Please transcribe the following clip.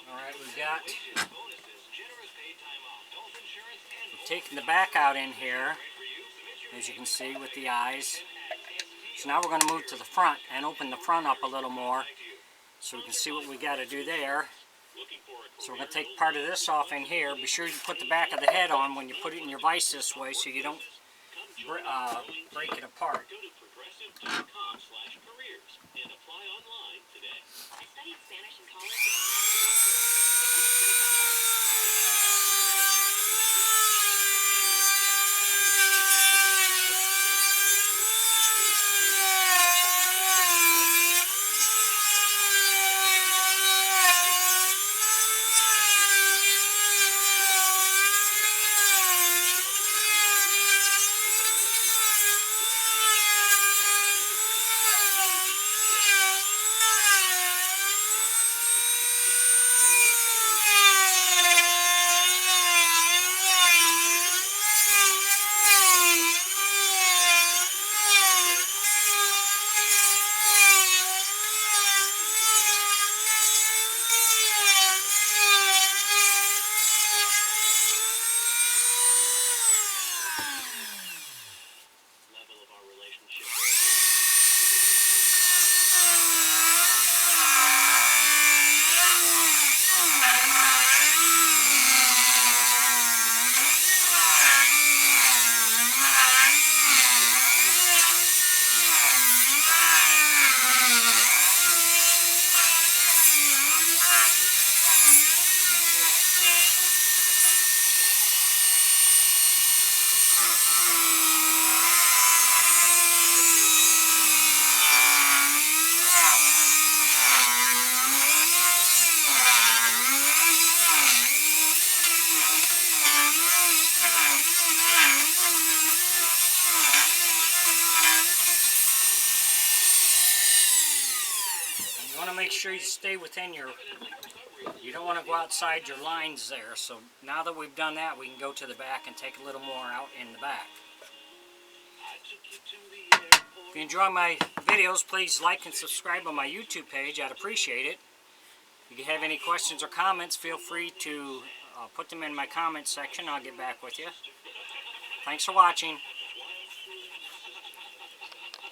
Alright, we've taken the back out in here, as you can see with the eyes. So now we're going to move to the front and open the front up a little more so we can see what we got to do there. So we're going to take part of this off in here. Be sure you put the back of the head on when you put it in your vise this way so you don't break it apart. You want to make sure you stay within you don't want to go outside your lines there. So now that we've done that, we can go to the back and take a little more out in the back. If you enjoy my videos, please like and subscribe on my YouTube page. I'd appreciate it. If you have any questions or comments, feel free to put them in my comment section. I'll get back with you. Thanks for watching.